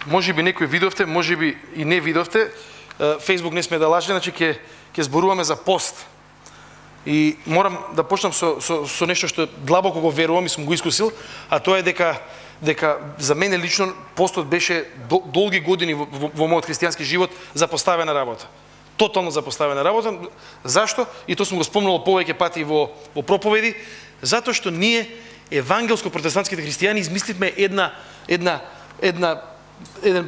можеби некој видовте, можеби и не видовте, Facebook не сме да лаже, значи ќе зборуваме за пост. И морам да почнам со нешто што длабоко го верувам и сум го искусил, а тоа е дека за мене лично постот беше долги години во мојот христијански живот запоставена работа. Тотално запоставена работа. Зашто? И тоа сум го спомнал повеќе пати во проповеди, затоа што ние евангелско-протестантските христијани измисливме еден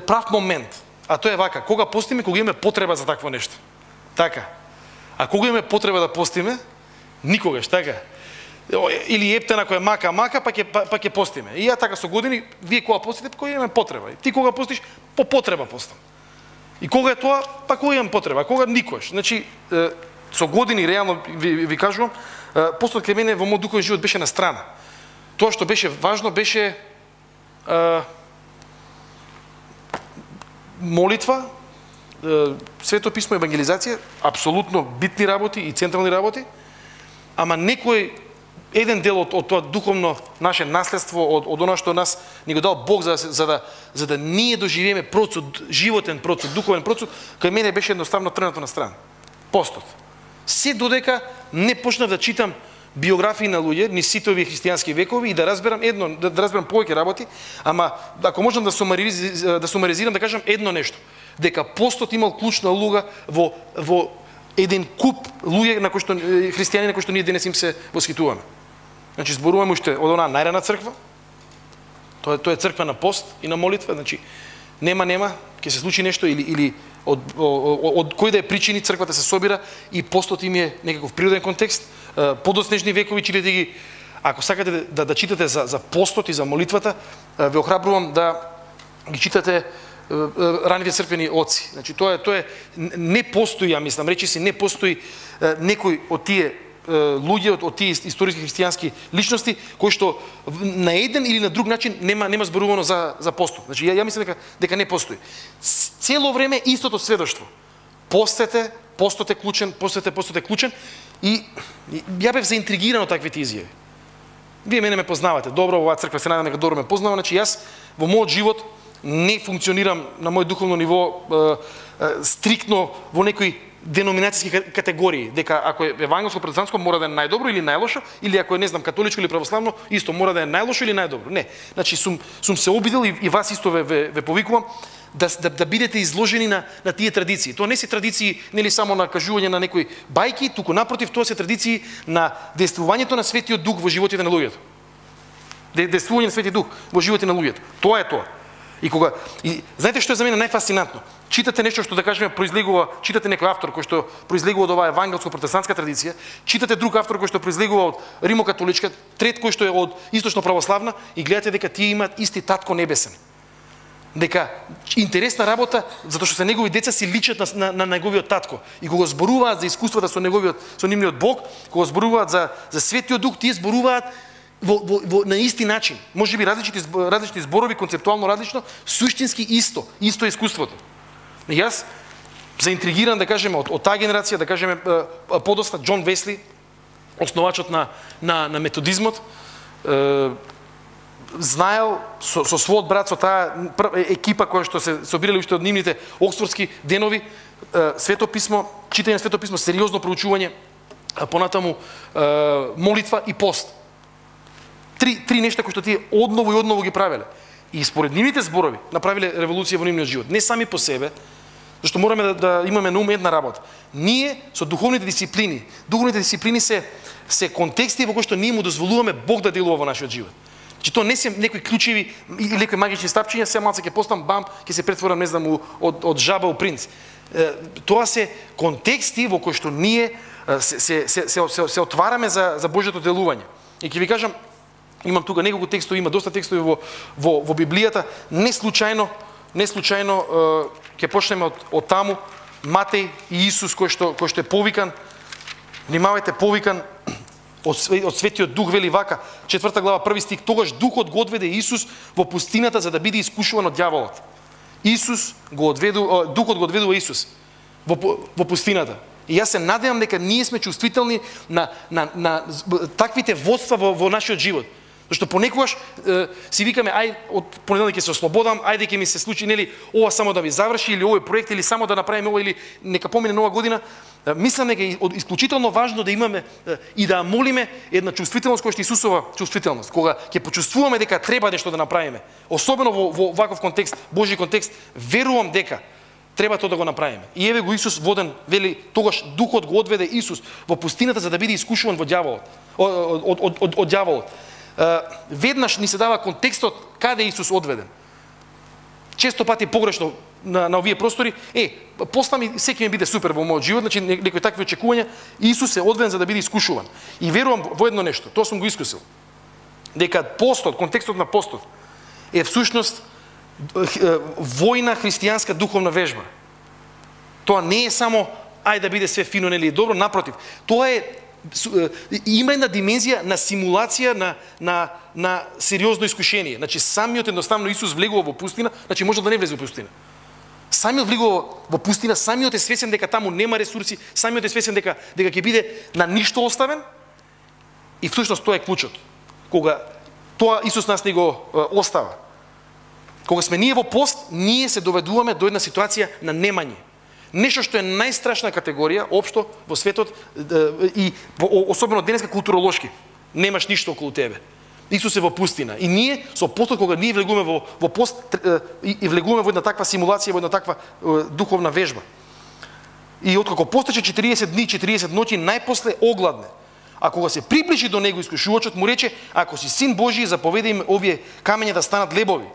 прав момент. А тоа е вака, кога постиме, кога имаме потреба за такво нешто. Така. А кога имаме потреба да постиме, никогаш, така. Или ептена која мака, па ќе постиме. И ја така со години, вие кога постите, кога имаме потреба. Ти кога постиш, по потреба постам. И кога е тоа, па кога имам потреба, а кога никогаш. Значи, со години, реално ви кажувам, постот кај мене во мојот духовен живот беше на страна. Тоа што беше важно беше молитва, Свето писмо, евангелизација, апсолутно битни работи и централни работи, ама еден дел од тоа духовно наше наследство, од оно што нас ни го дал Бог за да ние доживееме процес, животен процес, духовен процес, кај мене беше едноставно трнато на страна. Постот. Се додека не почнав да читам биографии на луѓе, ни сите овие христијански векови и да разберам повеќе работи, ама ако можам да сумаризирам, да кажам едно нешто, дека постот имал клучна улога во еден куп луѓе на кои што христијани на кои што ние денес им се восхитуваме. Значи зборуваме уште од онаа најрана црква. Тоа е црква на пост и на молитва, значи нема ќе се случи нешто или од кои да е причини црквата се собира и постот им е некаков природен контекст. Подоснежни векови читате ги, ако сакате да читате за постот и за молитвата, ве охрабрувам да ги читате ранивите црквени оци. Значи тоа е не постои, ја мислам, речиси не постои некој од тие луѓе, од тие историски христијански личности кои што на еден или на друг начин нема зборувано за постот. Значи ја мислам дека не постои. Цело време истото сведоштво. Постот е клучен, постот е клучен и ја бев заинтригиран од таквите изјави. Вие мене ме познавате добро, оваа црква се најдам дека добро ме познава, значи јас во мојот живот не функционирам на мој духовно ниво стриктно во некои деноминацијски категории, дека ако е евангелско протестантско мора да е најдобро или најлошо, или ако е не знам католичко или православно, исто мора да е најлошо или најдобро. Не. Значи сум се обидел и вас исто ве повикувам да бидете изложени на тие традиции. Тоа не се традиции нели само на кажување на некои бајки, туку напротив тоа се традиции на действувањето на Светиот Дух во животите на луѓето. Действување на Светиот Дух во животите на луѓето. Тоа е тоа. И знаете што е за мене најфасцинантно? Читате нешто што да кажеме произлегува, читате некој автор кој што произлегува од оваа евангелско-протестантска традиција, читате друг автор кој што произлегува од римокатоличка, трет кој што е од источно-православна и гледате дека тие имаат исти татко небесен. Дека интересна работа, затоа што се негови деца си личат на неговиот татко. И кога зборуваат за искуствата со нивниот Бог, кога зборуваат за Светиот Дух, тие зборуваат на исти начин. Може би различни зборови, концептуално различно, суштински исто искуството. И јас заинтригиран, да кажеме, од таа генерација, да кажеме, подоста Џон Весли, основачот на методизмот, знаел со својот брат, со таа екипа која што се собирали уште од нивните оксфордски денови, Свето писмо, читање на Свето писмо, сериозно проучување, понатаму молитва и пост. Три нешта кои што тие одново и одново ги правеле. И според нивните зборови направиле револуција во нивниот живот. Не сами по себе, зашто мораме да имаме на ум една работа. Ние со духовните дисциплини се контексти во кои што ние му дозволуваме Бог да делува во нашиот живот. Значи тоа не се некои клучеви или некои магични стапчиња, се малце ќе постам бам, ќе се претворам не знам од жаба у принц. Тоа се контексти во кои што ние се отвараме за Божјото делување. И ќе ви кажам, имам тука неколку текстови, има доста текстови во Библијата, не случајно ќе почнеме од таму, Матеј и Исус кој што е повикан, внимавајте, повикан од Светиот Дух, вели вака, 4 глава, 1 стих, тогаш Духот го одведе Исус во пустината за да биде искушуван од ѓаволот. Духот го одведува Исус во пустината. И јас се надевам дека ние сме чувствителни на таквите водства во нашиот живот. Зашто понекогаш си викаме ај од понеделник ќе се ослободам, ајде ќе ми се случи нели ова само да ми заврши или овој проект или само да направиме ова или нека помине нова година. Мислам дека е исклучително важно да имаме и да молиме една чувствителност која што Исусова чувствителност. Кога ќе почувствуваме дека треба нешто да направиме, особено во ваков контекст, Божји контекст, верувам дека треба тоа да го направиме. И еве го Исус воден, вели, тогаш Духот го одведе Исус во пустината за да биде искушуван во ѓаволот, од ѓаволот. Веднаш ни се дава контекстот каде Исус одведен. Често пати погрешно на овие простори, после ми секој ми биде супер во мојот живот, значи некои такви очекувања, Исус е одведен за да биде искушуван. И верувам во едно нешто, тоа сум го искусил. Дека постот, контекстот на постот е всушност војна христијанска духовна вежба. Тоа не е само ајде да биде све фино нели добро, напротив. Тоа е има една димензија на симулација на сериозно искушение. Значи самиот едноставно Исус влегува во пустина, значи може да не влезе во пустина. Самиот влегува во пустина, самиот е свесен дека таму нема ресурси, самиот е свесен дека ќе биде на ништо оставен. И всушност тоа е клучот. Кога тоа Исус нас не го остава. Кога сме ние во пост, ние се доведуваме до една ситуација на немање. Нешто што е најстрашна категорија општо во светот и особено денеска културолошки. Немаш ништо околу тебе. Исус е во пустина. И ние со постот кога ние влегуваме во пост и влегуваме во една таква симулација, во една таква духовна вежба. И откако постече 40 дни, 40 ноќи, најпосле огладне. А кога се приближи до него искушувачот му рече: ако си син Божи, заповедај им овие камења да станат лебови.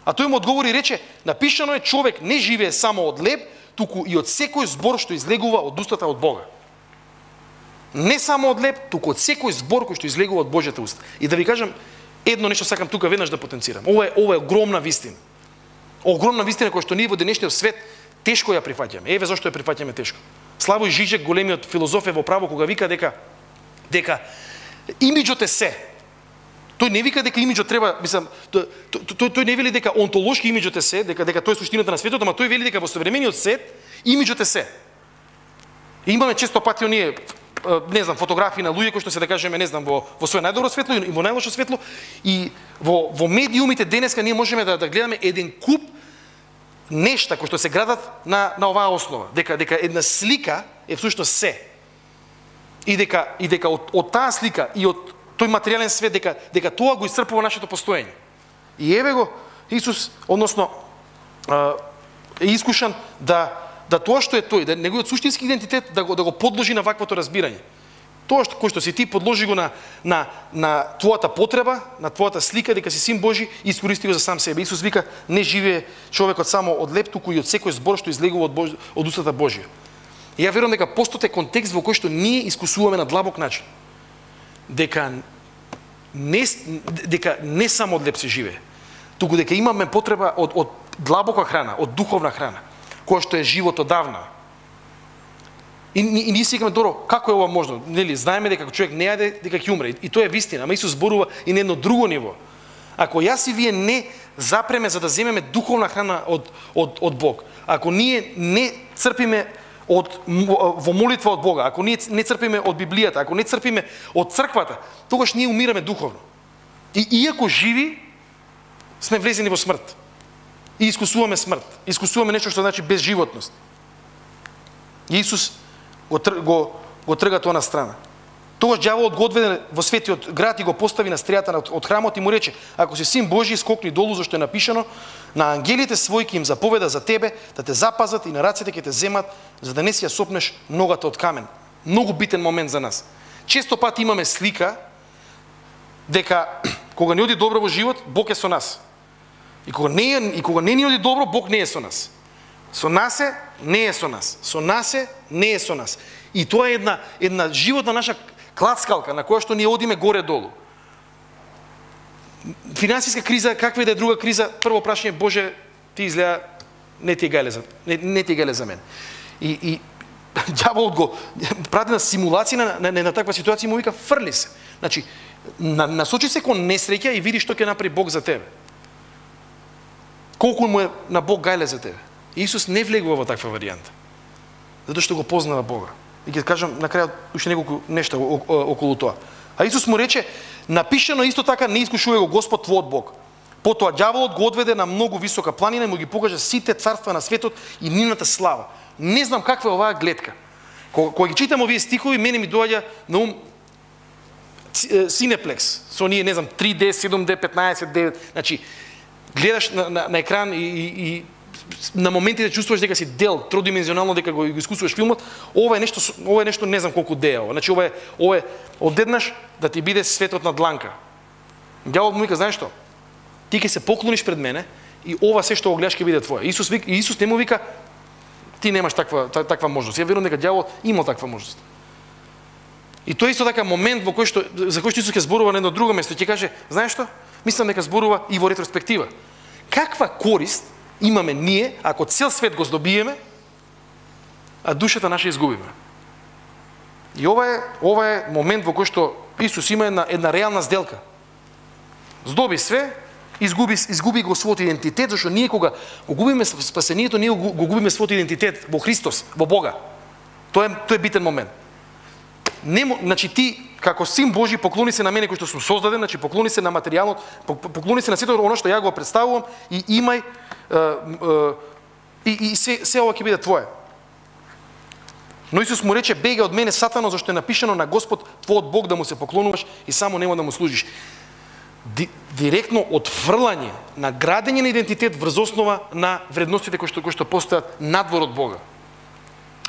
А тој му одговори и рече: напишано е, човек не живее само од леб, туку и од секој збор што излегува од устата од Бога. Не само од леб, туку од секој збор кој што излегува од Божјата уста. И да ви кажам едно нешто, сакам тука веднаш да потенцирам. Ова е огромна вистина. Огромна вистина која што ние во денешниот свет тешко ја прифаќаме. Еве зошто ја прифаќаме тешко. Славој Жижек, големиот филозоф во право, кога вика дека имиџот е се. Тој не вика дека имиџот треба, мислам, тој не вели дека онтолошки имиџот е се, дека тој е суштината на светот, ама тој вели дека во современиот свет имиџот е се. И имаме често пати оние, не знам, фотографии на луѓе кои што се да кажеме, не знам, во своје најдобро светло и во најлошо светло, и во медиумите денеска ние можеме да гледаме еден куп нешта кои што се градат на оваа основа, дека една слика е всушност се. И дека од таа слика и од тој материјален свет, дека тоа го исцрпува нашето постоење. И еве го Исус, односно е искушан да тоа што е тој, да неговиот суштински идентитет да го подложи на ваквото разбирање. Тоа кој што си ти, подложи го на твојата потреба, на твојата слика дека си син Божи и искористи го за сам себе. Исус вика: не живее човекот само од леб, туку и од секој збор што излегува од устата Божја. И ја верувам дека постот е контекст во кој што ние искусуваме на длабок начин. Дека не само од леб се живее, туку дека имаме потреба од длабока храна, од духовна храна, која што е живот одавна. И ние си кажеме: добро, како е ова можно? Нели, знаеме дека човек не јаде, дека ќе умре. И тоа е вистина, ама Исус зборува и на едно друго ниво. Ако јас и вие не запреме за да земеме духовна храна од Бог, ако ние не црпиме во молитва од Бога, ако ние не црпиме од Библијата, ако не црпиме од црквата, тогаш ние умираме духовно. И иако живи, сме влезени во смрт. И искусуваме смрт. Искусуваме нешто што значи безживотност. И Исус го трга тоа на страна. Тогаш ѓаволот го одведе во светиот град и го постави на стријата од храмот и му рече: ако си син Божи, скокни долу, зашто е напишано: на ангелите своји ќе им заповеда за тебе да те запазат и на рацете ќе те земат, за да не си ја сопнеш ногата од камен. Многу битен момент за нас. Често пати имаме слика дека кога не оди добро во живот, Бог е со нас. И кога не ни оди добро, Бог не е со нас. Со нас е, не е со нас. Со нас е, не е со нас. И тоа е една животна наша клацкалка на која што ние одиме горе-долу. Финансиска криза, каква да е друга криза, прво прашање: Боже, ти изгледа не ти е гајле за мен. И ѓаволот го прави на симулација на таква ситуација и му вика: фрли се. Значи, насочи се кон несреќа и види што ќе направи Бог за тебе. Колку му е на Бог гајле за тебе. Исус не влегува во таква варијанта, затоа што го познава Бога. И ќе кажам на крајот уште неколку нешта околу тоа. А Исус му рече, напишано исто така, не искушувај го Господ твојот Бог. Потоа ѓаволот го одведе на многу висока планина и му ги покажа сите царства на светот и нивната слава. Не знам каква е оваа гледка. Кога ги читам овие стихови, мене ми доаѓа на ум Cineplex, со ние, не знам, 3D, 7D, 15D, значи, гледаш на екран и на моментите чувствуваш дека си дел, тродимензионално дека го искусуваш филмот, ова е нешто не знам колку D е ова. Значи, ова е одеднаш да ти биде светот на дланка. Ѓаволот му вика, знаеш што? Ти ќе се поклониш пред мене и ова се што го гледаш ќе биде твое. Исус не му вика, ти немаш таква можност. Ја верувам дека ѓаволот имал таква можност. И тоа е исто така момент за кој што Исус ќе зборува на едно друго место, ќе каже, знаеш што? Мислам дека зборува и во ретроспектива. Каква корист имаме ние ако цел свет го здобиеме, а душата наша изгубиме? И ова е момент во кој што Исус има една реална сделка. Здоби све, изгуби го својот идентитет, зашто ние кога го губиме спасението, ние го губиме својот идентитет во Христос, во Бога. Тоа е битен момент. Значи ти како син Божи поклони се на мене кој што сум создаден, значи поклони се на материјалот, поклони се на сето оно што ја го представувам и имај и се ова ќе биде твое. Но Исус му рече, бега од мене сатано, зашто е напишано на Господ твојот Бог да му се поклонуваш и само нему да му служиш. Директно отфрлање на градење на идентитет врз основа на вредностите кои што постојат надвор од Бога.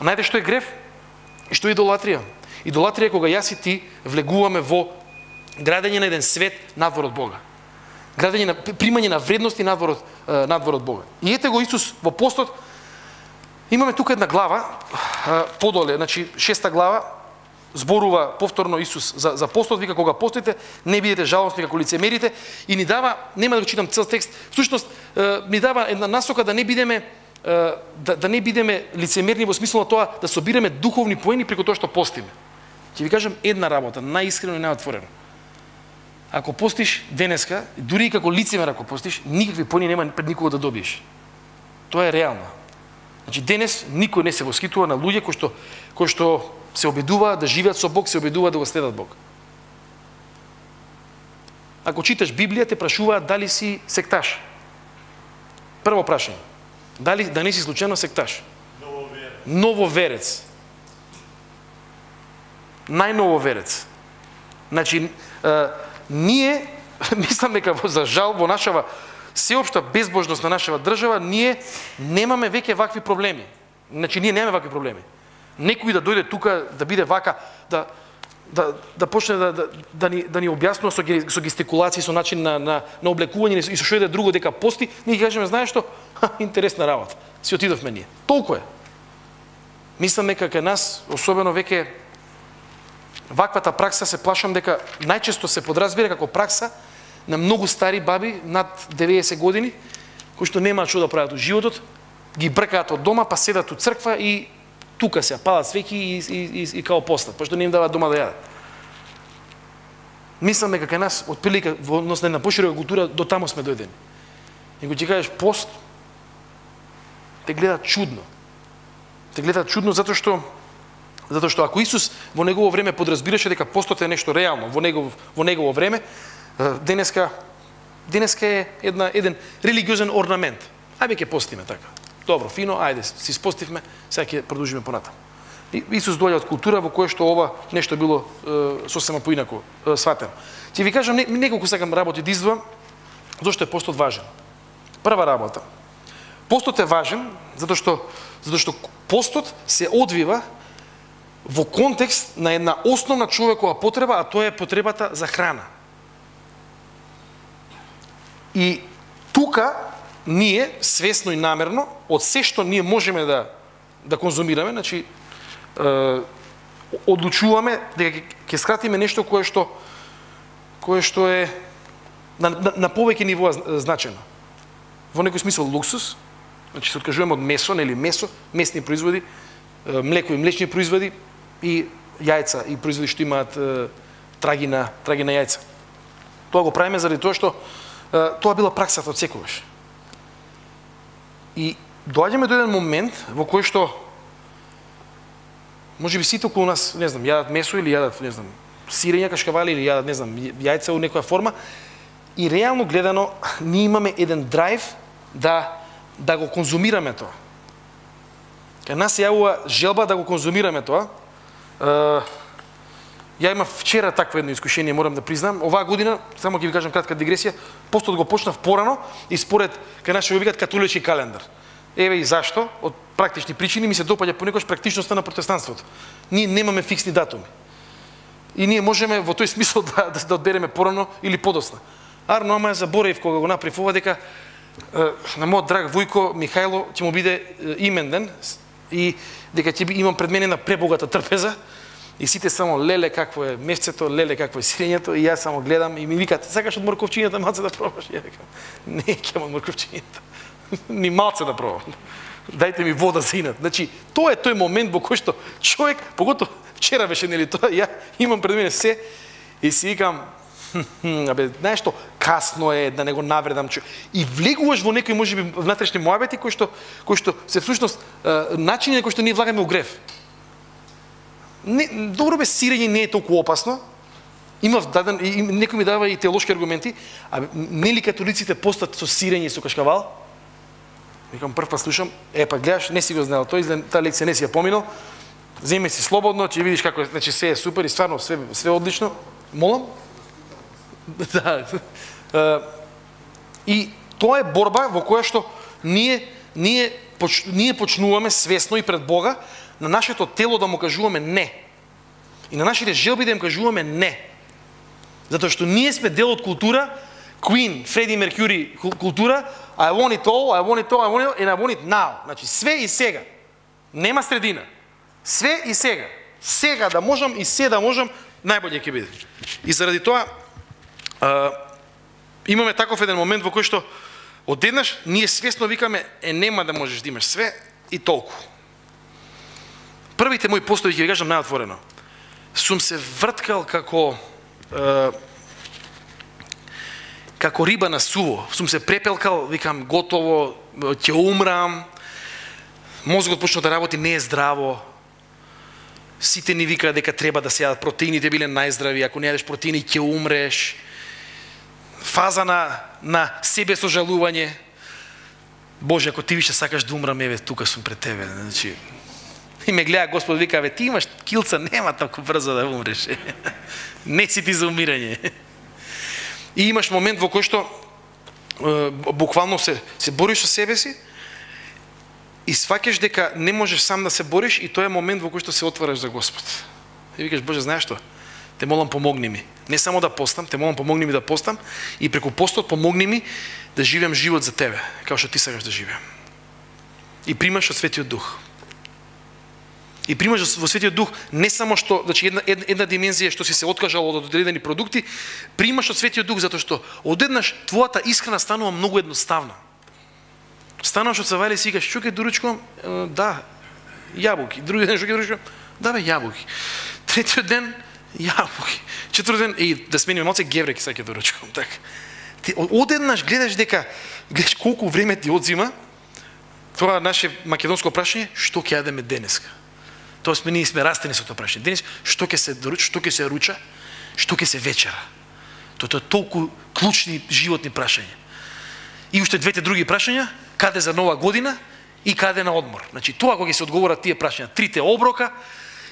Знаете што е грев? И што е идолатрија? Идолатрија е кога јас и ти влегуваме во градење на еден свет надвор од Бога. Градење на примање на вредности надвор од Бога. И ете го Исус во постот. Имаме тука една глава, подоле, значи 6-та глава, зборува повторно Исус за постот, вика кога постите, не бидете жалосни како лицемерите и ни дава, нема да го читам цел текст, всушност ни дава една насока да не бидеме лицемерни во смисло на тоа да собираме духовни поени преку тоа што постиме. Ќе ви кажам една работа, најискрено и најотворено. Ако постиш денеска, дури и како лицемер ако постиш, никакви поени нема пред никого да добиеш. Тоа е реално. Значи денес никој не се восхитува на луѓе кои што се обидуваат да живеат со Бог, се обидуваат да го следат Бог. Ако читаш Библија, те прашуваат дали си секташ. Прво прашање. Дали да не си случајно секташ? Нововерец. Најнововерец. Значи, ние, мислам дека за жал во нашава сеопшта безбожност на нашава држава, ние немаме веќе вакви проблеми. Значи, ние немаме вакви проблеми. Некој да дојде тука, да биде вака, да почне да ни објаснува со гестикулации, со начин на облекување и со што иде друго дека пости, ние кажеме, знаеш што? Интересна работа. Си отидовме ние. Толку е. Мислам дека кај нас, особено веќе ваквата пракса се плашам дека најчесто се подразбира како пракса на многу стари баби над 90 години, кои што немаат што да прават во животот, ги бркаат од дома, па седат у црква и тука се палат свеќи и као постат, пошто не им даваат дома да јадат. Мислам дека кај нас, отприлика во однос на една поширока култура, до тамо сме дојдени. И кога ќе кажеш пост, те гледаат чудно. Те гледаат чудно затоа што ако Исус во негово време подразбираше дека постот е нешто реално во негово време, денеска е еден религиозен орнамент. Ајде ќе постиме така. Добро, фино, ајде, си спостивме, сега ќе продолжиме понатаму. Исус доаѓа од култура во која што ова нешто било сосема поинако сватено. Ќе ви кажам неколку сакам работи да издвоам, зашто е постот важен. Прва работа. Постот е важен затоа што постот се одвива во контекст на една основна човекова потреба, а тоа е потребата за храна. И тука ние свесно и намерно од се што ние можеме да конзумираме, значи одлучуваме дека ќе скратиме нешто кое што е на повеќе нивоа значено. Во некој смисол луксус, значи се откажуваме од месо, нели месо, месни производи, млеко и млечни производи и јајца и производи што имаат траги на јајца. Тоа го правиме заради тоа што тоа била праксата од секогаш. И доаѓаме до еден момент во кој што Можеби сите околу нас, не знам, јадат месо или јадат, не знам, сирења, кашкавали или јадат, не знам, јајца у некоја форма. И реално гледано, ние имаме еден драйв да го конзумираме тоа. Кај нас се јавува желба да го конзумираме тоа. Ја имав вчера такво едно искушение, морам да признам. Оваа година, само ќе ви кажам кратка дигресија, постот го почнав порано и според кај нас го викаат католички календар. Еве и зашто, од практични причини ми се допаѓа понекогаш практичноста на протестанството. Ние немаме фиксни датуми. И ние можеме во тој смисол да одбереме порано или подоцна. Арно, ама ја заборев кога го направив ова дека на мојот драг Вујко Михајло ќе му биде именден и дека ќе имам пред мене на пребогата трпеза и сите само леле какво е мевцето, леле какво е сирењето и јас само гледам и ми викаат сакаш од морковчињата малце да пробаш? Ја викам не ќе од морковчињата. Ни малце да пробам. Дајте ми вода за инат. Значи, тоа е тој момент во кој што човек, поготово вчера беше нели тоа, ја имам пред мене се и си викам абе, знаеш што, касно е да не го навредам човек. И влегуваш во некои можеби внатрешни моабети кои што се всушност начини на кои што ние влагаме у грев. Добро бе, сирење не е толку опасно. Имав даден и некој ми дава и теолошки аргументи, а нели католиците постат со сирење и со кашкавал? Викам прв пат слушам, па гледаш, не си го знаел тој, таа лекција не си ја поминал. Земи си слободно, ќе видиш како, значи се е супер и стварно све одлично. Молам? Да. И тоа е борба во која што ние почнуваме свесно и пред Бога на нашето тело да му кажуваме не. И на нашите желби да им кажуваме не. Затоа што ние сме дел од култура, Queen, Фреди Меркюри култура, I want it all, I want it all, I want it all, and I want it now. Значи све и сега. Нема средина. Све и сега. Сега да можам и се да можам, најбоље ќе биде. И заради тоа имаме таков еден момент во кој што одеднаш ние свесно викаме нема да можеш да имаш све и толку. Првите мои постои ќе ви кажам најотворено. Сум се врткал како риба на суво. Сум се препелкал, викам готово, ќе умрам. Мозгот почна да работи, не е здраво. Сите ни викаат дека треба да се јадат протеините, биле најздрави, ако не јадеш протеини ќе умреш. Фаза на себе сожалување. Боже, ако ти више сакаш да умрам, еве тука сум пред тебе. Значи, и ме гледа Господ, вика, ти имаш килца, нема толку брзо да умреш. Не си ти за умирање. И имаш момент во кој што буквално се бориш со себе си и сваќаш дека не можеш сам да се бориш и тоа е момент во кој што се отвараш за Господ. И викаш, Боже, знаеш што? Те молам, помогни ми. Не само да постам, те молам, помогни ми да постам и преку постот помогни ми да живеам живот за тебе, како што ти сакаш да живеам. И примаш од Светиот Дух. И примаш во Светиот Дух не само што, значи една димензија што си се откажал од одредени продукти, примаш од Светиот Дух затоа што одеднаш твојата исхрана станува многу едноставна. Стануваш од савајле и си кажеш, што ќе доручкувам? Да, јаболки. Други ден што ќе доручкувам? Да бе, јаболки. Третиот ден јаболки. Четвртиот ден да смениме малце гевреки сега ќе доручкувам, така. Ти одеднаш гледаш колку време ти одзима тоа наше македонско прашање, што ќе јадеме денеска. Тоест ние сме растени со тоа прашање. Денес што ќе се доручи, што ќе се руча, што ќе се вечера. Тоа е толку клучни животни прашања. И уште двете други прашања, каде за нова година и каде на одмор. Значи тоа кога ќе се одговорат тие прашања, трите оброка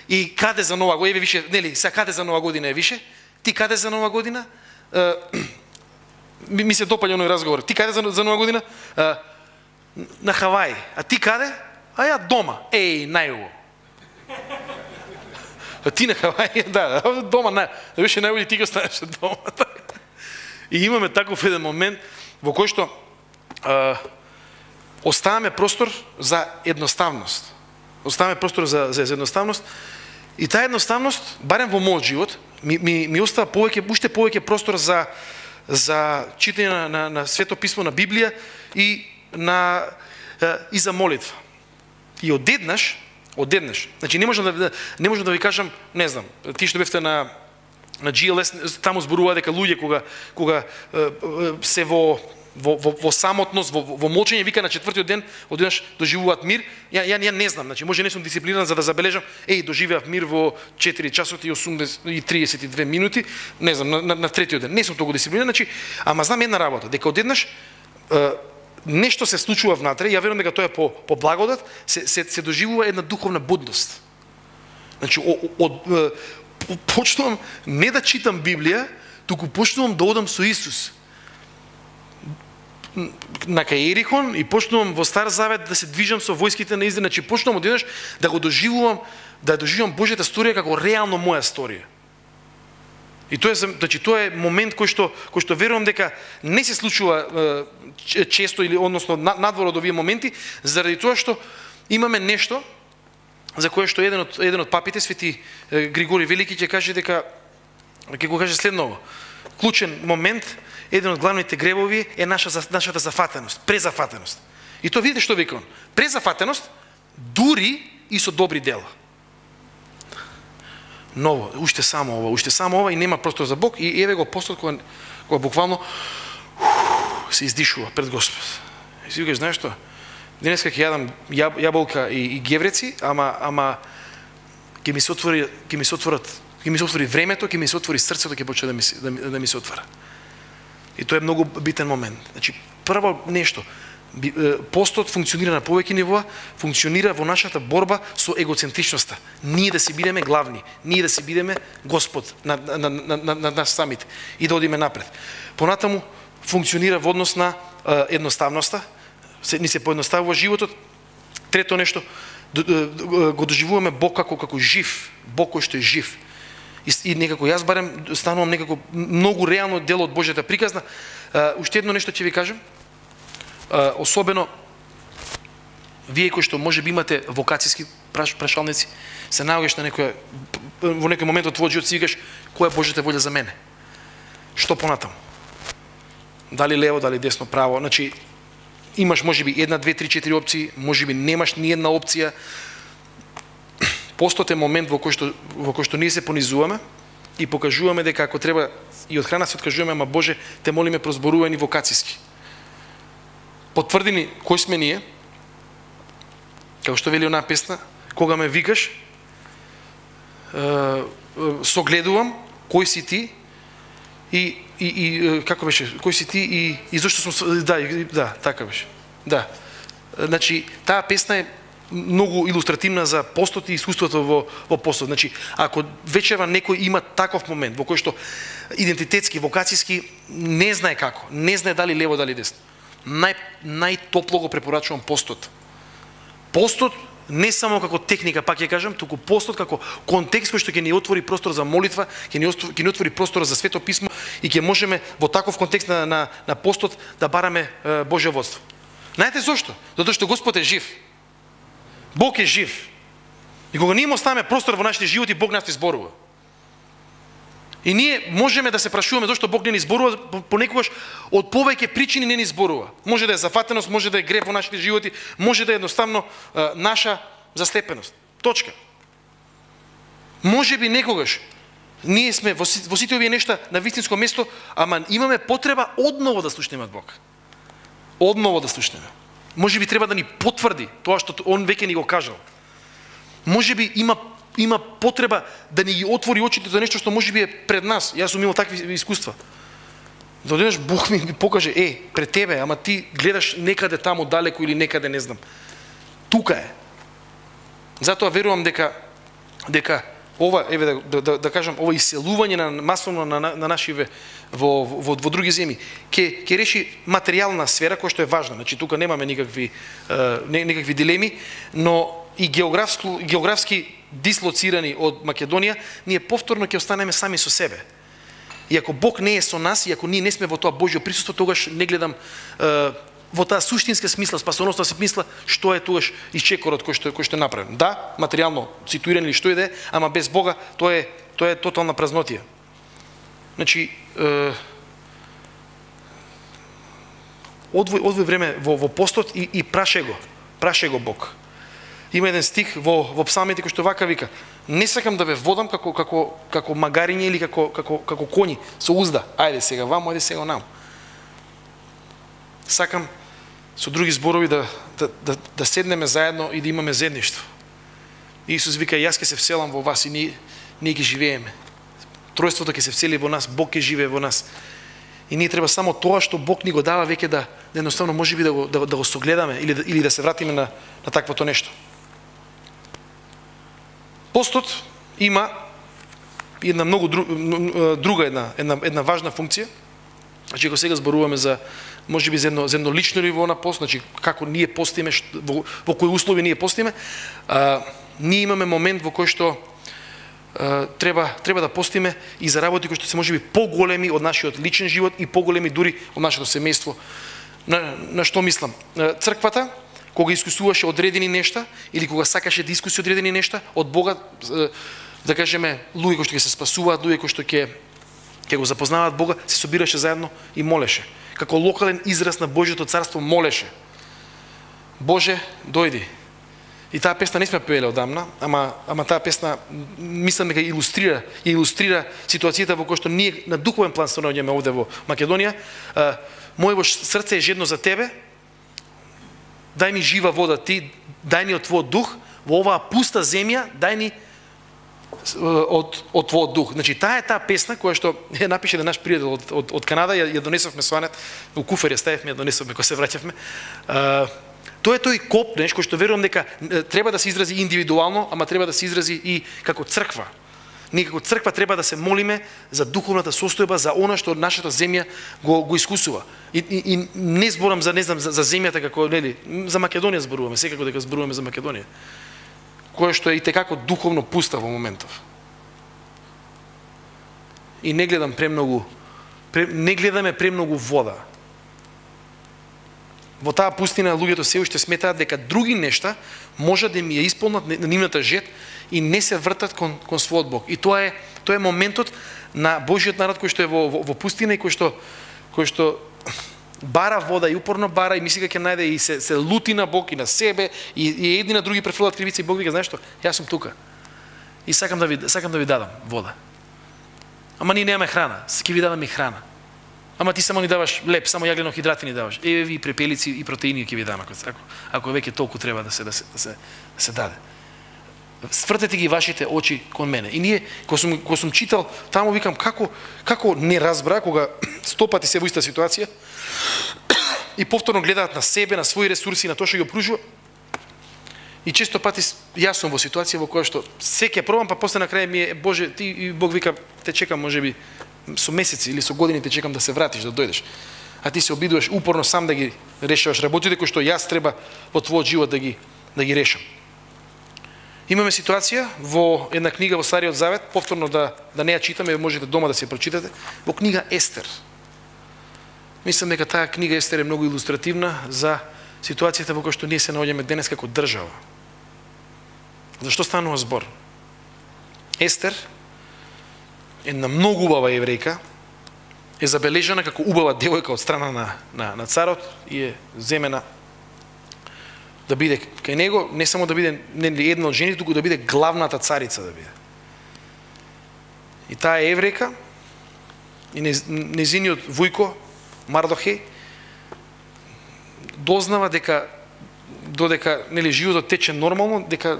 и каде за нова година, еве више, нели, сега каде за нова година е више, ти каде за нова година? Ми се допаѓа оној разговор. Ти каде за нова година? На Хавај. А ти каде? А ја дома. Еј, најубаво. А ти на Хавај, да, дома, да беше најубаво, ти го станеше дома. И имаме таков еден момент во кој што оставаме простор за едноставност. Оставаме простор за едноставност и таа едноставност, барем во мојот живот, ми остава уште повеќе простор за читање на Свето писмо, на Библија и за молитва. И одеднаш, значи не можам да ви кажам, не знам, ти што бевте на GLS, таму зборува дека луѓе кога се во во самотност, во молчење, вика на четвртиот ден одеднаш доживуваат мир. Ја не знам, значи може не сум дисциплиниран за да забележам, доживеав мир во 4 часот и 32 минути, не знам, на третиот ден. Не сум толку дисциплиниран, значи, ама знам една работа, дека одеднаш нешто се случува внатре, ја верувам дека тоа е по благодат, се доживува една духовна будност. Значи, почнувам не да читам Библија, туку почнувам да одам со Исус. На кај Ерихон и почнувам во Стар Завет да се движам со војските на Израел, значи почнувам одеднаш да го доживувам, да доживувам Божјата сторија како реално моја сторија. И тоа е, значи, тоа е момент кој што верувам дека не се случува често или односно надвор од овие моменти, заради тоа што имаме нешто за кое што еден од папите, свети Григори Велики, ќе каже дека ќе го каже следново. Клучен момент, еден од главните гребови е нашата зафатеност, презафатеност. И тоа видите што вика он. Презафатеност дури и со добри дела. Ново, уште само ова и нема простор за Бог, и еве го апостол кој буквално се издишува пред Господ. И си викаш, знаеш што? Денеска ќе јадам јаболка и гевреци, ама ќе ми се отвори времето, ќе ми се отвори срцето, ќе почне да ми се отвара. И тоа е многу битен момент. Значи, прво нешто, постот функционира на повеќе нивоа, функционира во нашата борба со егоцентричноста. Ние да си бидеме главни, ние да си бидеме Господ на нас самите и да одиме напред. Понатаму функционира во однос на едноставноста, ни се поедноставува животот. Трето нешто, го доживуваме Бог како жив, Бог кој што е жив. И некако јас барем станувам некако многу реално дел од Божјата приказна. Уште едно нешто ќе ви кажем. Особено вие кои што можеби имате вокацијски прашалници, се наоѓаш на во некој момент од твојот живот си викаш која е Божјата волја за мене. Што понатаму? Дали лево, дали десно, право, значи имаш можеби 1, 2, 3, 4 опции, можеби немаш ни една опција. Постот е момент во кој што ние се понизуваме и покажуваме дека ако треба и од храна се откажуваме, ама Боже, те молиме прозборување вокацијски. Потврди ни кој сме ние, како што вели онаа песна, кога ме викаш, согледувам кој си ти и како беше, кој си ти и зошто сум, да, така беше. Да. Значи, таа песна е многу илустративна за постот и искуството во постот. Значи, ако вечерва некој има таков момент во кој што идентитетски, вокацијски не знае како, не знае дали лево, дали десно, најтопло го препорачувам постот. Постот не само како техника, пак ќе кажам, туку постот како контекст кој што ќе ни отвори простор за молитва, ќе ни отвори простор за Свето писмо и ќе можеме во таков контекст на постот да бараме Божјо водство. Знаете зошто? Затоа што Господ е жив. Бог е жив. И кога ние му оставаме простор во нашите животи, Бог нас изборува. И ние можеме да се прашуваме зашто Бог не ни зборува, понекогаш од повеќе причини не ни зборува. Може да е зафатеност, може да е грев во нашите животи, може да е едноставно наша заслепеност. Точка. Може би некогаш ние сме во сите овие нешта на вистинско место, ама имаме потреба одново да слушнеме од Бог. Одново да слушнеме. Може би треба да ни потврди тоа што Он веќе ни го кажал. Може би има потреба да ни ги отвори очите за нешто што може би е пред нас. Јас сум имал такви искуства. Додеднаш Бог ми покаже, пред тебе, ама ти гледаш некаде таму далеко или некаде не знам. Тука е. Затоа верувам дека ова, еве да кажам, ова иселување на масовно на нашиве во други земји ќе реши материјална сфера која што е важна. Значи тука немаме никакви дилеми, но и географски дислоцирани од Македонија, ние повторно ќе останеме сами со себе. И ако Бог не е со нас, и ако ние не сме во тоа Божјо присуство, тогаш не гледам во таа суштинска смисла, спасоноста смисла, што е тогаш исчекорот кој што е направен. Да, материјално ситуиран или што и да е, ама без Бога тоа е тотална празнотија. Значи, одвој време во постот и праше го Бог. Има еден стих во псалмите кој што вака вика: не сакам да ве водам како магариње или како коњи со узда. Ајде сега ваму, ајде сега нам. сакам со други зборови да седнеме заедно и да имаме заедништво. Исус вика, јас ќе се вселам во вас и ние ќе живееме. Тројството ќе се всели во нас, Бог ќе живее во нас. И ние треба само тоа што Бог ни го дава веќе да едноставно можеби да го согледаме или да се вратиме на таквото нешто. Постот има една многу друга една важна функција. Значи, ако сега зборуваме за можеби за едно лично ниво на пост, значи како ние постиме, во кои услови ние постиме, ние имаме момент во кој што треба да постиме и за работи кои што се можеби поголеми од нашиот личен живот и поголеми дури од нашето семејство. На што мислам? Црквата, кога искусуваше одредени нешта или кога сакаше да искуси одредени нешта од Бога, да кажеме, луѓе кои што ќе се спасуваат, луѓе кои што ќе го запознаваат Бога, се собираше заедно и молеше. Како локален израз на Божјото царство молеше. Боже, дојди. И таа песна не сме пееле одамна, ама таа песна мислам дека илустрира ситуацијата во која што ние на духовен план се наоѓаме овде во Македонија. Мојво срце е жедно за тебе. Дај ми жива вода ти, дај ни од твојот дух во оваа пуста земја, дај ни од твојот дух. Значи таа е таа песна која што ја напише наш пријател од Канада, ја донесовме соанет, у куфер ја ставивме, ја донесовме кога се враќавме. Тоа е тој копнеш кој што верувам дека треба да се изрази индивидуално, ама треба да се изрази и како црква. Ние како црква треба да се молиме за духовната состојба, за она што нашата земја го искусува. И не зборам за за земјата како, нели, за Македонија зборуваме, секако дека зборуваме за Македонија, која што е и текако духовно пуста во моментов. И не гледаме премногу вода. Во таа пустина луѓето се уште сметаат дека други нешта може да ми ја исполнат на нивната жет и не се вртат кон својот Бог. И тоа е моментот на Божјиот народ кој што е во пустина и кој што бара вода и упорно бара и мисли дека ќе најде и се лути на Бог и на себе и едни на други префрлат кривица и Бог вика, знаеш што, јас сум тука. И сакам да ви дадам вода. Ама ние немаме храна, ќе ви дадам и храна. Ама ти само ни даваш леп, само јаглено-хидрати ни даваш. Еве ви препелици и протеини ќе ви дам ако веќе толку треба да се даде. Свртете ги вашите очи кон мене. И ние кога сум читал, таму викам како не разбра кога стопати се во иста ситуација и повторно гледаат на себе, на своји ресурси, на тоа што ги опружува. И често пати јас сум во ситуација во која што се ќе пробам, па после на крај ми е Боже, ти и Бог вика, те чекам можеби со месеци или со години те чекам да се вратиш, да дојдеш. А ти се обидуваш упорно сам да ги решаваш работите кои што јас треба во твојот живот да ги решам. Имаме ситуација во една книга во Стариот Завет, повторно да не ја читаме, можете дома да се прочитате, во книга Естер. Мислам дека таа книга Естер е многу илустративна за ситуацијата во која што ние се наоѓаме денес како држава. Зашто станува збор? Естер, една многу убава еврејка, е забележана како убава девојка од страна на царот и е земена да биде кај него, не само да биде една од жените, туку да биде главната царица да биде. И таа еврејка и незиниот вујко Мардохеј дознава додека животот тече нормално, дека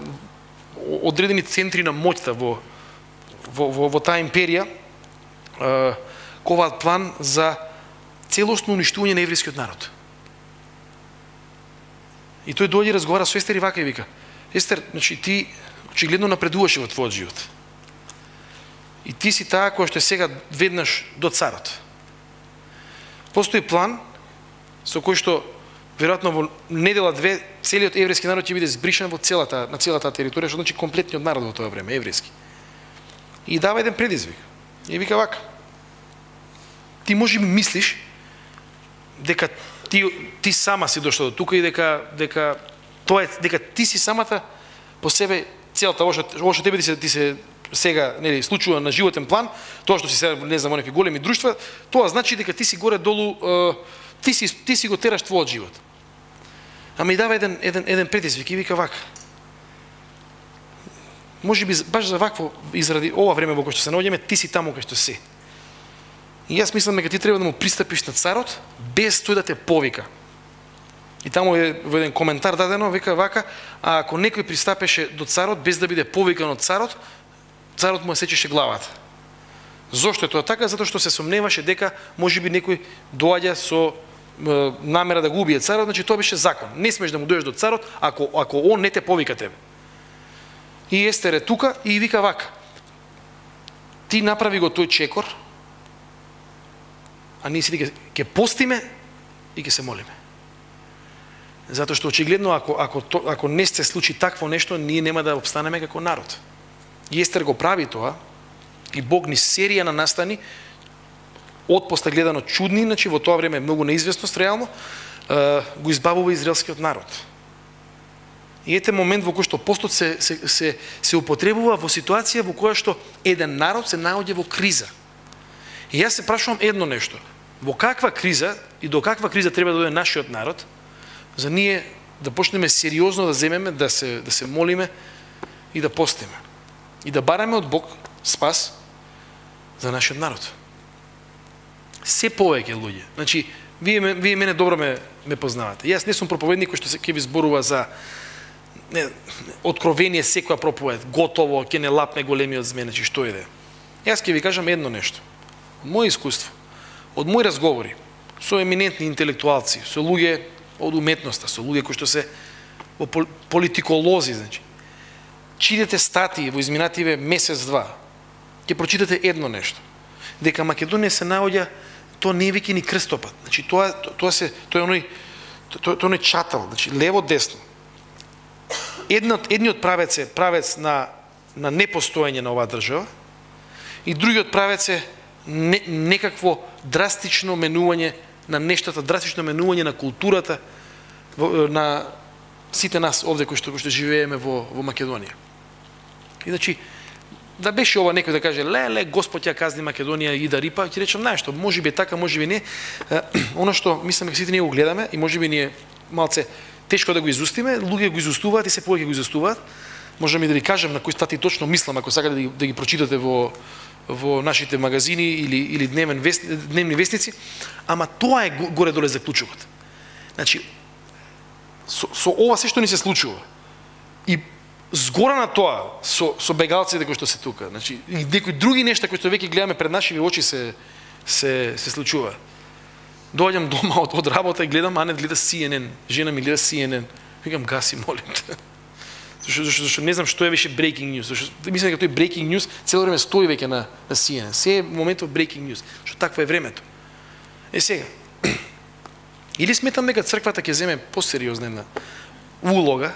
одредени центри на моќта во таа империја коваат план за целосно уништување на еврејскиот народ. И тој дојде и разговара со Естер и вака и вика: Естер, значи ти очигледно напредуваше во твојот живот. И ти си таа која што сега веднаш до царот. Постои план со кој што веројатно во недела-две целиот еврејски народ ќе биде збришен на целата територија, што значи комплетниот народ во тоа време, еврејски. И дава еден предизвик. И вика вака: ти може би мислиш дека ти сама си дошла до тука и дека ти си самата по себе целата ова што тебе ти се сега случува на животен план, тоа што си сега не знам некои големи друштва, тоа значи дека ти си горе долу ти си го тераш твојот живот. Ама и дава еден предизвик и вика вака: може би баш за вакво, изради ова време во кое што се наоѓаме, ти си таму кај што си. И јас мислам дека ти треба да му пристапиш на царот без тој да те повика. И таму е во еден коментар дадено, вика вака, а ако некој пристапеше до царот без да биде повикан од царот, царот му сечеше главата. Зошто е тоа така? Затоа што се сомневаше дека можеби некој доаѓа со намера да го убие царот, значи тоа беше закон. Не смеш да му дојдеш до царот ако он не те повика тебе. И Естер е тука и вика вака: ти направи го тој чекор, а ние си ќе постиме и ќе се молиме. Затоа што очигледно ако не се случи такво нешто, ние нема да обстанеме како народ. И Естер го прави тоа, и Бог ни серија на настани, отпоста гледано чудни, значи во тоа време многу неизвестност реално, го избавува израелскиот народ. И ете момент во кој што постот се употребува во ситуација во која што еден народ се наоѓа во криза. И јас се прашувам едно нешто: во каква криза и до каква криза треба да дојде нашиот народ, за ние да почнеме сериозно да земеме, да се молиме и да постиме. И да бараме од Бог спас за нашиот народ. Се повеќе луѓе. Значи, вие мене добро ме познавате. Јас не сум проповедник кој што ќе ви зборува за откровение секоја проповед, готово, ќе не лапне големиот зме, значи што иде. Јас ќе ви кажам едно нешто. Од моје искуство, од мои разговори со еминентни интелектуалци, со луѓе од уметноста, со луѓе кои што се политиколози, значи, читате статии во изминативе месец-два, ќе прочитате едно нешто: дека Македонија се наоѓа, тоа не е веќе ни крстопат. Значи тоа е оној чатал, значи лево десно. Едниот правец е правец на непостоење на оваа држава, и другиот правец е некакво драстично менување на нештата, драстично менување на културата на сите нас овде кои што живееме во Македонија. И значи, да беше ова некој да каже: леле, Господ ја казни Македонија и да рипа, ќе речам знаеш што, можеби е така, можеби не. Оно што мислам дека сите ние го гледаме и можеби ни е малце тешко да го изустиме, луѓе го изустуваат и се повеќе го изустуваат. Можам и да ви кажам на кои стати точно мислам, ако сакате да ги прочитате во нашите магазини или дневни вестници, ама тоа е горе-доле заклучокот. Значи, со ова се што ни се случува, и згора на тоа, со бегалците кои што се тука, значи, и некои други нешта кои што веќе гледаме пред нашиви очи се случува. Доаѓам дома од работа и гледам, Ане гледа CNN, жена ми гледа CNN, викам: гаси, молим те. Зашто не знам што е веќе breaking news. Мислам дека тој breaking news цело време стои веќе на CNN. Се е моментов breaking news. Што такво е времето. Сега, или сметам дека црквата ќе земе посериозна една улога,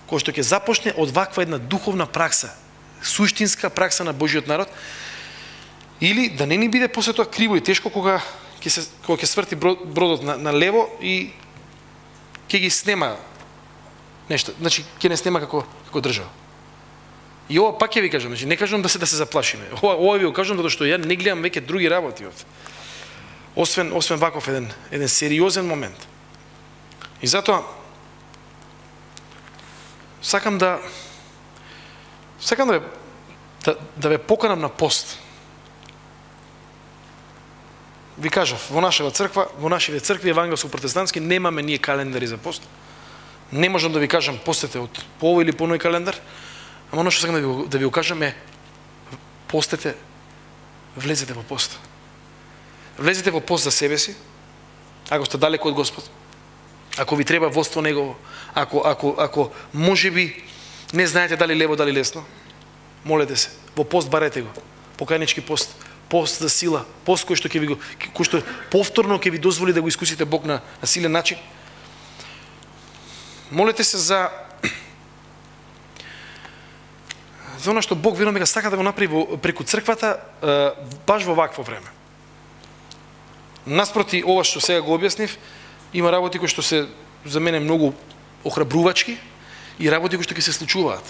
кој што ќе започне од ваква една духовна пракса, суштинска пракса на Божиот народ, или да не ни биде после тоа криво и тешко кога ќе сврти бродот на лево и ќе ги снема нешто, значи ќе не снема како држава. И ова пак ќе ви кажам, значи не кажам да се заплашиме. Ова ви го кажам затоа што ја не гледам веќе други работи овде. Освен ваков еден сериозен момент. И затоа сакам да ве поканам на пост. Ви кажав, во нашите цркви евангелско-протестантски немаме ние календари за пост. Не можам да ви кажам постете од по овој или по оној календар, ама оно што сакам да ви го кажам е: постете, влезете во пост. Влезете во пост за себе си, ако сте далеко од Господ, ако ви треба водство Негово, ако можеби не знаете дали лево, дали лесно, молете се, во пост барете го, покајнички пост, пост за сила, пост кој што повторно ќе ви дозволи да го искусите Бог на силен начин. Молете се за она што Бог верувам дека сака да го направи преку црквата баш во вакво време. Наспроти ова што сега го објаснив, има работи кои што се за мене многу охрабрувачки и работи кои што ќе се случуваат.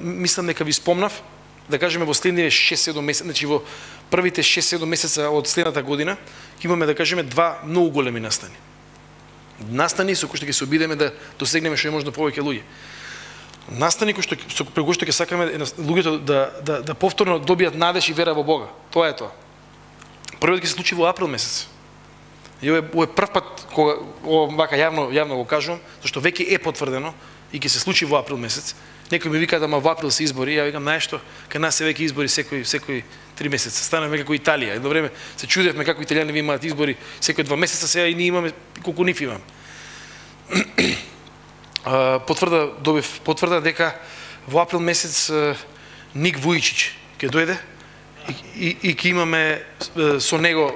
Мислам дека ви спомнав, да кажеме во следниве 6-7 месеци, значи во првите 6-7 месеца од следната година, ќе имаме да кажеме два многу големи настани. Настани со кои што ќе се обидеме да досегнеме што е можно повеќе луѓе. Настани кои што ќе сакаме луѓето да повторно добијат надеж и вера во Бога. Тоа е тоа. Првиот ќе се случи во април месец. И ово е прв пат кога вака јавно го кажувам, зашто веќе е потврдено и ќе се случи во април месец. Некој ми вика да во април се избори, ја викам знаеш што, кај нас се веќе избори секои 3 месеца. Станаме како Италија. Едно време се чудевме како италијани имаат избори секои 2 месеца, сега и ние имаме колку нив имаме. Потврда дека во април месец Ник Вујичич ќе дојде и ќе имаме со него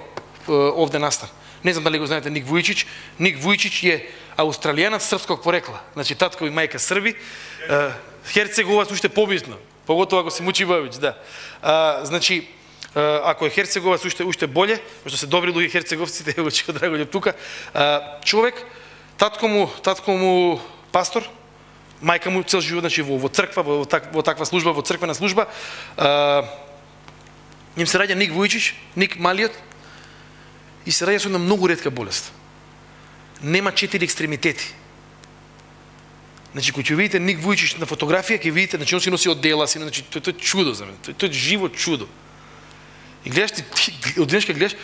овде настан. Не знам дали го знаете Ник Вујичич. Ник Вујичич е аустралијанец српског порекла. Значи татко и мајка Срби. Херцеговац уште побитно, поготово ако се Мучибовиќ, да. Значи ако е Херцеговац уште боле, пошто се добри луѓе херцеговците, ево Чико Драголјуб тука. Човек, татко му пастор, мајка му цел живот, значи во црква, во таква служба, во црквена служба. Им се раѓа Ник Вујичич, Ник малиот, и се раѓа со една многу ретка болест. Нема 4 екстремитети. Значи, кога ќе видите Ник Вујичич на фотографија, ќе видите, значи, он си носи одела, значи, тоа е чудо за мене, тоа е живо чудо. И гледаш ти од денешка гледаш,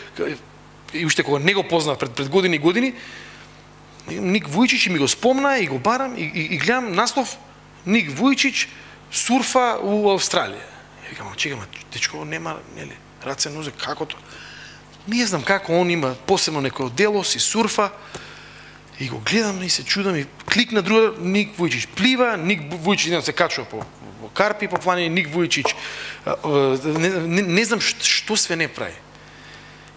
и уште кога не го познав пред години и години, Ник Вујичич и ми го спомна, и го барам, и гледам наслов, Ник Вујичич сурфа у Австралија. И викам, чекам, дечко нема, нели, раце, нозе, како тоа? Не знам како он има посебно некој одело, си сурфа, и го гледам и се чудам и кликна друга, Ник Вујичич плива, Ник Вујичич се качува по карпи, по планини, Ник Вујичич не знам што све не прави.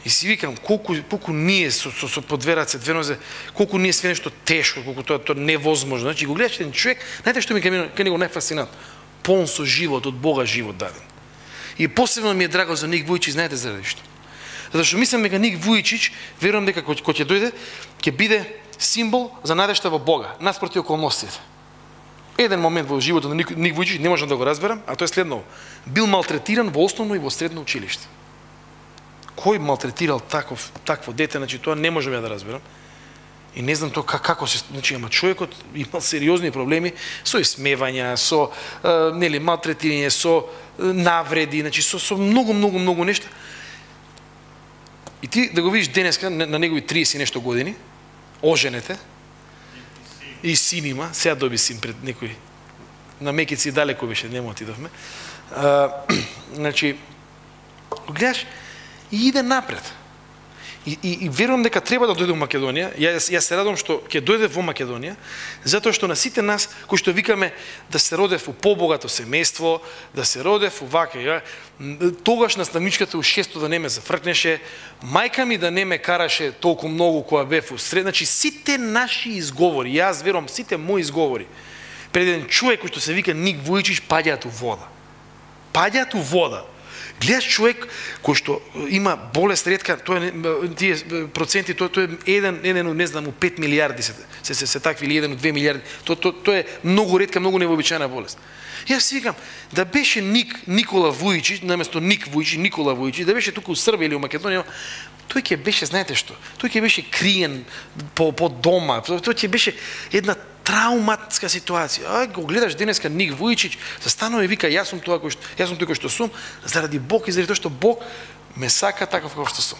И си викам, колку ние со по две раце, две нозе, колку ние све нешто тешко, колку тоа невозможно. Значи го гледаш еден човек, знаете што ми кај него најфасцинантно? Полн со живот, од Бога живот даден. И посебно ми е драго за Ник Вујичич, знаете заради што? Затоа што мислам дека Ник Вујичич, верувам дека кога ќе дојде, ќе биде символ за надежда во Бога, наспроти околностите. Еден момент во животот на Ник Вујичич, не можам да го разберам, а тоа е следново. Бил малтретиран во основно и во средно училиште. Кој малтретирал такво дете, значи тоа не можам ја да разберам. И не знам тоа како се, значи ама човекот имал сериозни проблеми со исмевања, со нели малтретирање, со навреди, значи со многу нешта. И ти да го видиш денеска на негови 30 нешто години, оженете, и син има, сега доби син пред некој, на Мекици далеко беше, нема отидовме. Значи, гледаш, и иде напред. И верувам дека треба да дојде во Македонија. Јас се радувам што ќе дојде во Македонија, затоа што на сите нас, кои што викаме да се родев у побогато семејство, да се родев у вака, тогаш наставничката у 6 да не ме зафркнеше, мајка ми да не ме караше толку многу кога бев у сред. Значи сите наши изговори, јас верувам сите мои изговори, пред еден човек кој што се вика Ник Вујичич, паѓаат у вода. Паѓаат у вода. Гледаш човек кој што има болест ретка, тоа тие проценти, тоа е еден, не знам, у 5 милиарди се такви, или 1 у 2 милиарди. Тоа е многу ретка, многу невообичаена болест. Јас си викам, да беше Никола Вујичич, наместо Ник Вујичич, Никола Вујичич, да беше тука у Србија или у Македонија, тој ќе беше, знаете што, тој ќе беше криен по дома, тој ќе беше една трауматска ситуација. Го гледаш денеска Ник Вујичич, застанува и вика, јас сум тој кој што сум, заради Бог и заради тоа што Бог ме сака таков како што сум.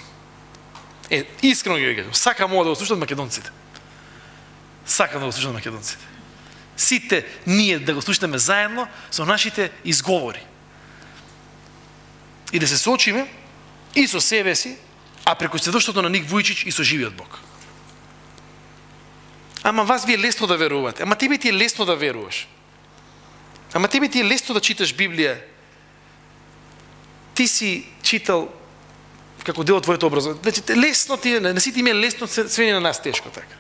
Искрено ги кажам, сакам ова да го слушнат македонците. Сакам да го слушнат македонците. Сите ние да го слушнеме заедно со нашите изговори. И да се соочиме и со себе си, а преку сведоштвото на Ник Вујичич и со живиот Бог. Ама вас ви е лесно да верувате. Ама тебе ти е лесно да веруваш. Ама тебе ти е лесно да читаш Библија. Ти си читал како дел од твоето образование. Значи, лесно ти е, не си ти ми е лесно, све на нас тешко така.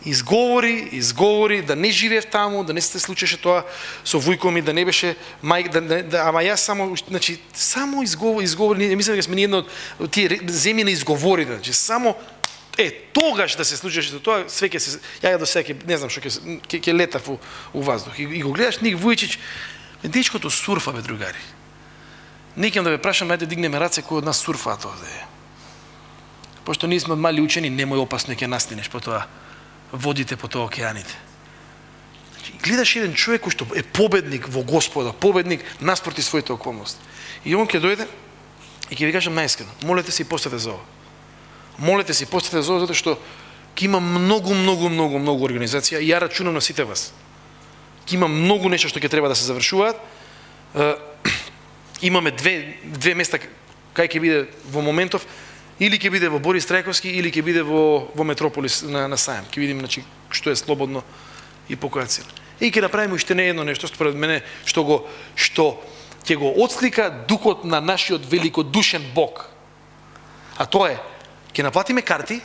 Изговори, да не живеев таму, да не се случеше тоа со вујко ми, да не беше ама јас само изговори, не мислам дека сме ни една од тие земји на изговорите, значи само тогаш да се случеше тоа, све ќе се ја до сега не знам што ќе летав у воздух. И го гледаш Ник Вујичич, дечкото сурфа бе другари. Некам да ве прашам, ајде дигнеме раце кој од нас сурфаат овде. Пошто ние сме мали учени, немој опасно ќе настинеш по тоа водите по тоа океаните. Гледаш еден човек кој што е победник во Господа, победник наспроти своите околности. И он ќе дојде И ќе ви кажам наискрено, молете се и постете за ова. Молете се и постете за ова, затоа што ќе има многу организација и ја рачунам на сите вас. Ќе има многу нешто што ќе треба да се завршуваат. Имаме две места кај ќе биде во моментов, или ќе биде во Борис Трајковски, или ќе биде во Метрополис на Сајам. Ќе видиме значи што е слободно и по која цена. И ќе направиме уште не едно нешто според мене што ќе го отслика духот на нашиот великодушен Бог. А тоа е, ќе наплатиме карти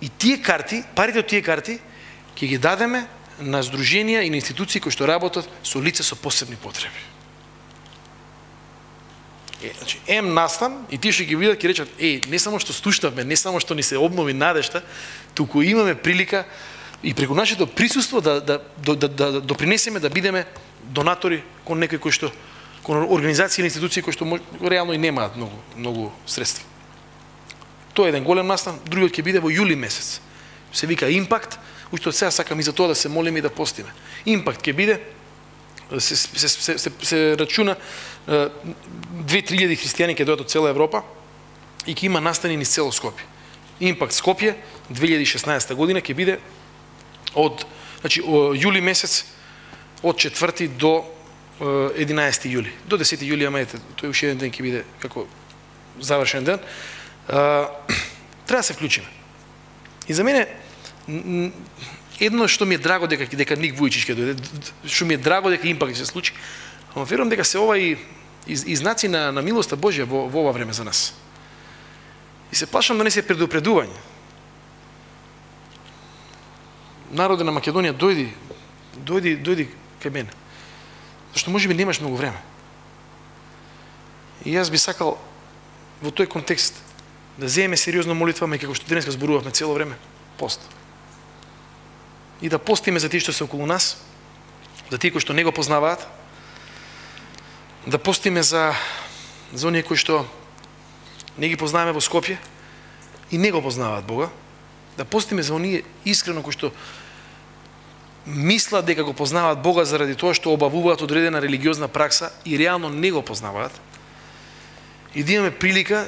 и тие карти, парите од тие карти ќе ги дадеме на здруженија и на институции кои што работат со лица со посебни потреби. Значи, настан и тие што ги видат ќе речат, не само што слушнавме, не само што ни се обнови надежта, туку имаме прилика и преку нашето присуство да допринесеме да бидеме донатори кон некои кои што, кон организации или институции кои што реално и немаат многу средства. Тоа е еден голем настан, другиот ќе биде во јули месец. Се вика Импакт, уште од сега сакам и за тоа да се молиме и да постиме. Импакт ќе биде, се рачуна 2-3 христијани ќе дојдат од цела Европа и ќе има настани низ цело Скопје. Импакт Скопје 2016 година ќе биде од јули месец од 4 до 11 јули. До 10 јули, ама ете, тој уште еден ден ќе биде како завршен ден. Треба да се вклучиме. И за мене едно што ми е драго дека Ник Вујчич ќе дојде, што ми е драго дека Импакт ќе се случи, ама верувам дека се ова и знаци на милоста Божја во ова време за нас. И се плашам да не се предупредување. Народе на Македонија дојди кај мене. Зашто можеби немаш многу време. И јас би сакал во тој контекст да земеме сериозно молитваме, како што денеска зборувавме цело време, пост. И да постиме за тие што се околу нас, за тие кои што не го познаваат, да постиме за оние кои што не ги познаваме во Скопје и не го познаваат Бога, да постиме за оние искрено кои што мислат дека го познаваат Бога заради тоа што обавуваат одредена религиозна пракса и реално не го познаваат, и да имаме прилика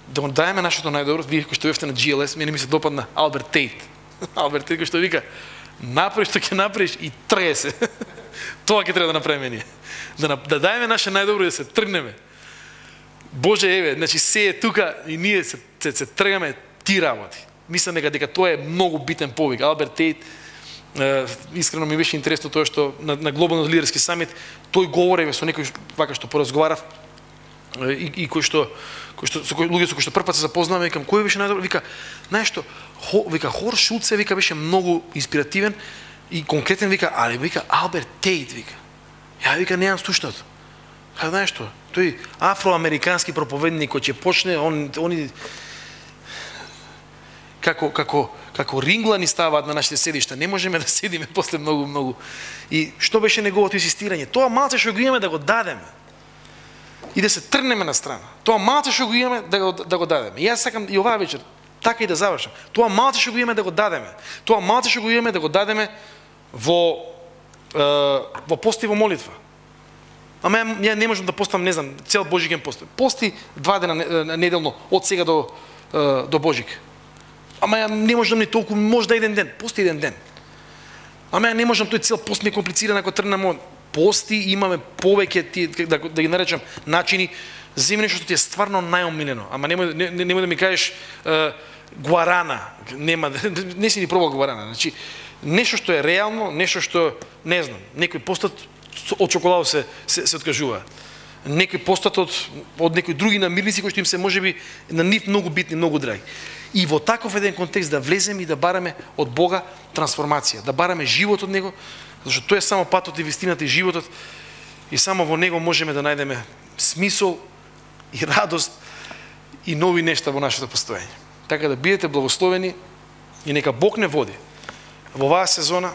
да му даеме нашето најдобро. Вие кои што бевте на GLS, мене ми се допадна Алберт Тейт. Алберт Тейт кој што вика, направи што ќе направиш и трае се. Тоа ќе треба да направиме ние. Да даеме наше најдобро и да се тргнеме. Боже, еве, значи се е тука и ние се тргаме ти работи. Мислам дека тоа е многу битен повик. Алберт Тейт, искрено ми беше интересно тоа што на глобалниот лидерски самит тој говореве со некој вака што поразговарав и кој што луѓе со кои што прв пат се запознаваме, викам кој беше најдобро, вика знаеш што, вика Хорст Шулце, вика беше многу инспиративен и конкретен, вика, али вика Алберт Тейт, вика. Ја вика немам слушнато. Знаеш што, тој афроамерикански проповедник кој ќе почне, они како рингла ни ставаат на нашите седишта, не можеме да седиме после многу. И што беше неговото инсистирање? Тоа малце што го имаме да го дадеме. И да се тргнеме на страна. Тоа малце што го имаме да го дадеме. И јас сакам и оваа вечер така и да завршам. Тоа малце што го имаме да го дадеме. Тоа малце што го имаме да го дадеме во пост и во молитва. Ама ја не можам да постам, не знам, цел Божиген пост. Пости 2 дена неделно од сега до Божик. Ама ја не можам ни толку, можда еден ден, пости еден ден. Ама ја не можам, тој цел пост ми е комплициран ако тргнам пости, имаме повеќе да ги наречам начини, земи нешто што ти е стварно најомилено. Ама немој да ми кажеш гуарана, не си ни пробал гуарана. Значи нешто што е реално, нешто што не знам, некој постат од чоколадо се откажуваат. Некој постат од некои други намирници кои што им се можеби на нив многу битни, многу драги. И во таков еден контекст да влеземе и да бараме од Бога трансформација, да бараме живот од Него, зашто тој е само патот и вистината и животот и само во Него можеме да најдеме смисол и радост и нови нешта во нашето постоење. Така да бидете благословени и нека Бог не води во оваа сезона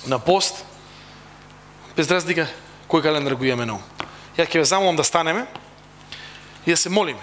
на пост, без разлика кој календар го имаме на ум. Ја ќе ве замолам да станеме и да се молиме.